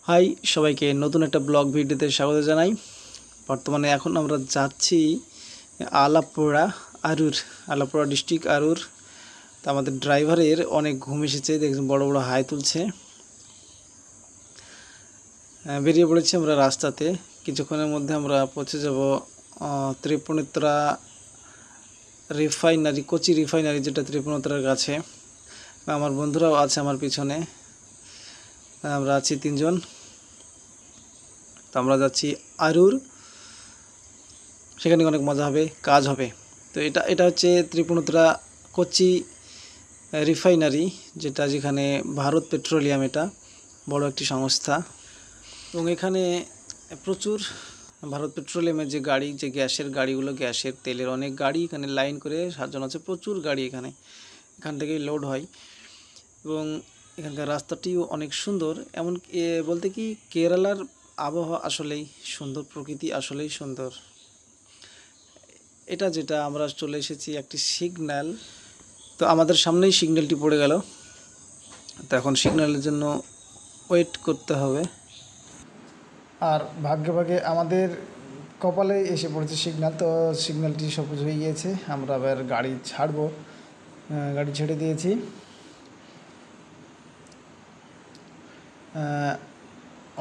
High সবাইকে নতুন একটা ব্লগ ভিডিওতে স্বাগত জানাই। বর্তমানে এখন আমরা যাচ্ছি আলাপুরা ডিস্ট্রিক্ট আরুর। তো আমাদের ড্রাইভারের অনেক ঘুম এসেছে, দেখুন বড় বড় হাই তুলছে। বেরিয়ে পড়েছি আমরা রাস্তাতে। কিছুক্ষণের মধ্যে আমরা পৌঁছে যাব ত্রিপুণিত্রা রিফাইনারি, কোচি রিফাইনারি, যেটা ত্রিপুণিত্রার কাছে। আমার বন্ধুরাও আছে আমার পিছনে, আমরা আছি তিনজন। তো আমরা যাচ্ছি আরুর, সেখানে অনেক মজা হবে, কাজ হবে। তো এটা হচ্ছে ত্রিপুণিত্রা কোচি রিফাইনারি, যেখানে ভারত পেট্রোলিয়াম, এটা বড় একটি সংস্থা। এবং এখানে প্রচুর ভারত পেট্রোলিয়ামের যে গাড়ি, যে গ্যাসের গাড়িগুলো, গ্যাসের তেলের অনেক গাড়ি এখানে লাইন করে সাজানো আছে। প্রচুর গাড়ি এখান থেকেই লোড হয়। এবং এখানকার রাস্তাটিও অনেক সুন্দর। এমন বলতে কি, কেরালার আবহাওয়া আসলেই সুন্দর, প্রকৃতি আসলেই সুন্দর। যেটা আমরা চলে এসেছি একটি সিগন্যাল। তো আমাদের সামনেই সিগন্যালটি পড়ে গেল। তো এখন সিগন্যালের জন্য ওয়েট করতে হবে। আর ভাগ্যে আমাদের কপালে এসে পড়েছে সিগন্যাল। তো সিগন্যালটি সবুজ হয়ে গিয়েছে, আমরা আবার গাড়ি ছাড়বো। গাড়ি ছেড়ে দিয়েছি।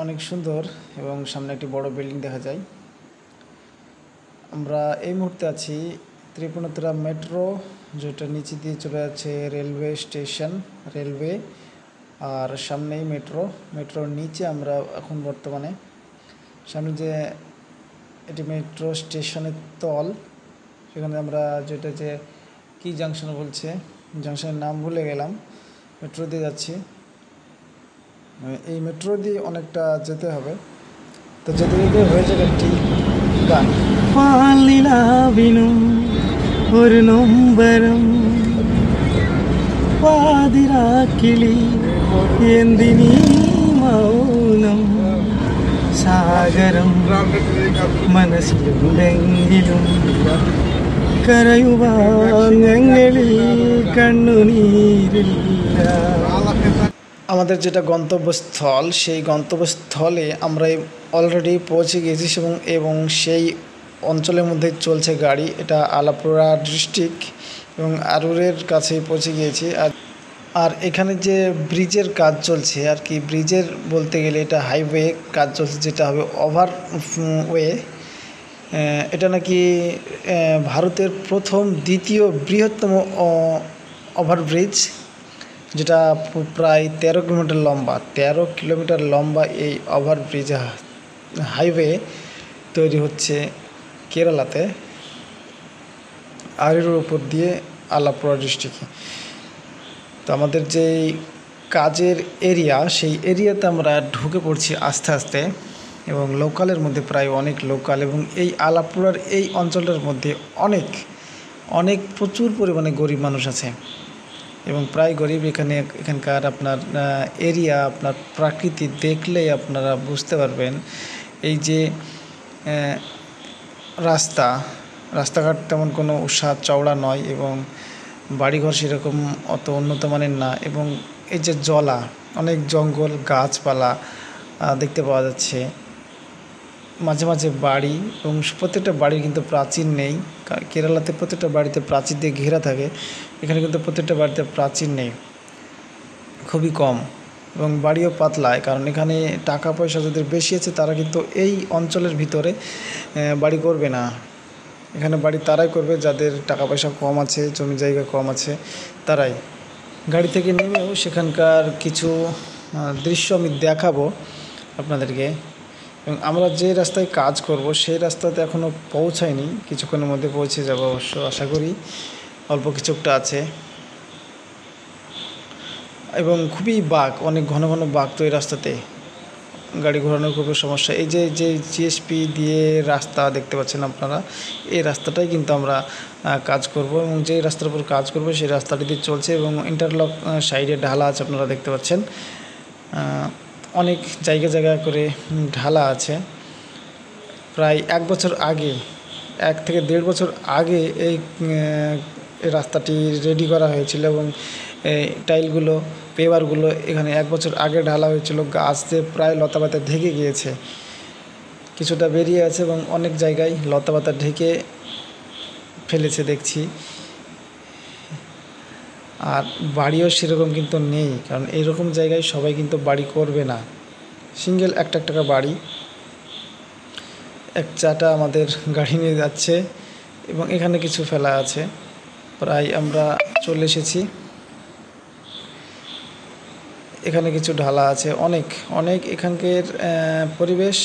অনেক সুন্দর এবং সামনে একটি বড় বিল্ডিং দেখা যায়। আমরা এই মুহূর্তে আছি ত্রিপুণিত্রা মেট্রো, যেটা নিচে দিয়ে চলে যাচ্ছে রেলওয়ে স্টেশন, রেলওয়ে। আর সামনেই মেট্রোর নিচে আমরা এখন বর্তমানে। সামনে যে এটি মেট্রো স্টেশনের তল, সেখানে আমরা যেটা যে কি জাংশন বলছে, জাংশনের নাম ভুলে গেলাম। মেট্রো দিয়ে যাচ্ছি। এই মেট্রো দিয়ে অনেকটা যেতে হবে। তো যেতে যেতে হয়ে যাবে একটি গান। പാലിലാവിനും ഒരു നൊമ്പരം പാതിരാക്കിളി എന്തിനീ മൗനം സാഗരം മനസ്സിലുണ്ടെങ്കിലും കരയുവാൻ ഞങ്ങളിൽ കണ്ണുനീരില്ല। আমাদের যেটা গন্তব্যস্থল, সেই গন্তব্যস্থলে আমরা অলরেডি পৌঁছে গেছি এবং সেই অঞ্চলের মধ্যে চলছে গাড়ি। এটা আলাপুরা ডিস্ট্রিক্ট এবং আরুরের কাছেই পৌঁছে গিয়েছি। আর এখানে যে ব্রিজের কাজ চলছে আর কি, ব্রিজের বলতে গেলে এটা হাইওয়ে কাজ চলছে, যেটা হবে ওভারওয়ে। এটা নাকি ভারতের দ্বিতীয় বৃহত্তম ওভারব্রিজ, যেটা প্রায় 13 কিলোমিটার লম্বা। 13 কিলোমিটার লম্বা এই ওভারব্রিজ হাইওয়ে তৈরি হচ্ছে কেরালাতে, আরুর উপর দিয়ে আলাপুরা ডিস্ট্রিক্টে। তো আমাদের যেই কাজের এরিয়া, সেই এরিয়াতে আমরা ঢুকে পড়ছি আস্তে আস্তে। এবং লোকালের মধ্যে প্রায় অনেক লোকাল, এবং এই আলাপুরার এই অঞ্চলটার মধ্যে অনেক প্রচুর পরিমাণে গরিব মানুষ আছে। এবং প্রায় গরিব এখানকার আপনার এরিয়া, আপনার প্রাকৃতিক দেখলেই আপনারা বুঝতে পারবেন। এই যে রাস্তাঘাট তেমন কোনো চওড়া নয়, এবং বাড়িঘর সেরকম অত উন্নত মানের না। এবং এই যে অনেক জঙ্গল, গাছপালা দেখতে পাওয়া যাচ্ছে। মাঝে মাঝে বাড়ি, এবং প্রত্যেকটা বাড়ি কিন্তু প্রাচীর নেই। কেরালাতে প্রত্যেকটা বাড়িতে প্রাচীর দিয়ে ঘেরা থাকে, এখানে কিন্তু প্রত্যেকটা বাড়িতে প্রাচীর নেই, খুবই কম। এবং বাড়িও পাতলায়, কারণ এখানে টাকা পয়সা যাদের বেশি আছে তারা কিন্তু এই অঞ্চলের ভিতরে বাড়ি করবে না। এখানে বাড়ি তারাই করবে যাদের টাকা পয়সা কম আছে, জমি জায়গা কম আছে, তারাই। গাড়ি থেকে নেমেও সেখানকার কিছু দৃশ্য আমি দেখাবো আপনাদেরকে। এবং আমরা যে রাস্তায় কাজ করব সেই রাস্তাতে এখনও পৌঁছায়নি, কিছুক্ষণের মধ্যে পৌঁছে যাব অবশ্য, আশা করি। অল্প কিছুটা আছে। এবং খুবই অনেক ঘন ঘন বাঁক, তো এই রাস্তাতে গাড়ি ঘোরানোর খুবই সমস্যা। এই যে জিএসপি দিয়ে রাস্তা দেখতে পাচ্ছেন আপনারা, এই রাস্তাটাই কিন্তু আমরা কাজ করব। এবং যে রাস্তার উপর কাজ করব সেই রাস্তাটি দিয়ে চলছে, এবং ইন্টারলক সাইডে ঢালা আছে, আপনারা দেখতে পাচ্ছেন। অনেক জায়গা করে ঢালা আছে। প্রায় 1 বছর আগে, 1 থেকে 1.5 বছর আগে এই রাস্তাটি রেডি করা হয়েছিল, এবং টাইলগুলো পেভারগুলো এখানে 1 বছর আগে ঢালা হয়েছিল, গাছ দিয়ে প্রায় লতাপাতা ঢেকে গিয়েছে, কিছুটা বেরিয়ে আছে এবং অনেক জায়গায় লতাপাতা ঢেকে ফেলেছে দেখছি। আর বাড়িও সেরকম কিন্তু নেই, কারণ এইরকম জায়গায় সবাই কিন্তু বাড়ি করবে না, সিঙ্গেল একটা একটা বাড়ি। এক চাটা আমাদের গাড়ি নিয়ে যাচ্ছে এবং এখানে কিছু ফেলা আছে, প্রায় আমরা চলে এসেছি। এখানে কিছু ঢালা আছে, অনেক অনেক এখানকার পরিবেশ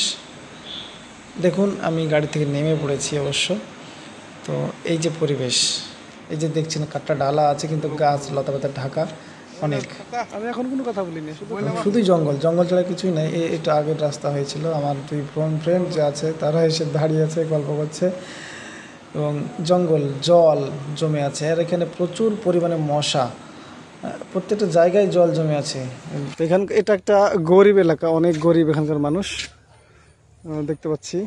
দেখুন। আমি গাড়ি থেকে নেমে পড়েছি অবশ্য। তো এই যে পরিবেশ, এই যে দেখছেন কাঠটা ঢালা আছে কিন্তু গাছ লতাপাতা ঢাকা অনেক। আমি এখন কোনো কথা বলিনি, শুধুই জঙ্গল, জঙ্গল ছাড়া কিছুই নাই। এটা আগের রাস্তা হয়েছিল। আমার 2 ফ্রেন্ড যে আছে তারা এসে দাঁড়িয়ে আছে, গল্প করছে এবং জঙ্গল, জল জমে আছে। আর এখানে প্রচুর পরিমাণে মশা, প্রত্যেকটা জায়গায় জল জমে আছে। এটা একটা গরিব এলাকা, অনেক গরিব এখানকার মানুষ দেখতে পাচ্ছি।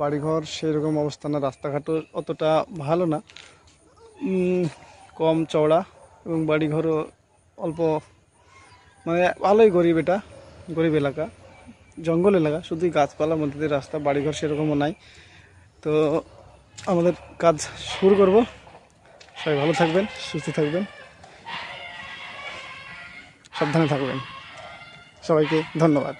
বাড়িঘর সেই রকম অবস্থা না, রাস্তাঘাটও অতটা ভালো না, কম চওড়া এবং বাড়িঘরও অল্প, মানে ভালোই গরিব। এটা গরিব এলাকা, জঙ্গল এলাকা, শুধুই গাছপালার মধ্যে দিয়ে রাস্তা, বাড়িঘর সেরকমও নাই। তো আমাদের কাজ শুরু করব। সবাই ভালো থাকবেন, সুস্থ থাকবেন, সাবধানে থাকবেন। সবাইকে ধন্যবাদ।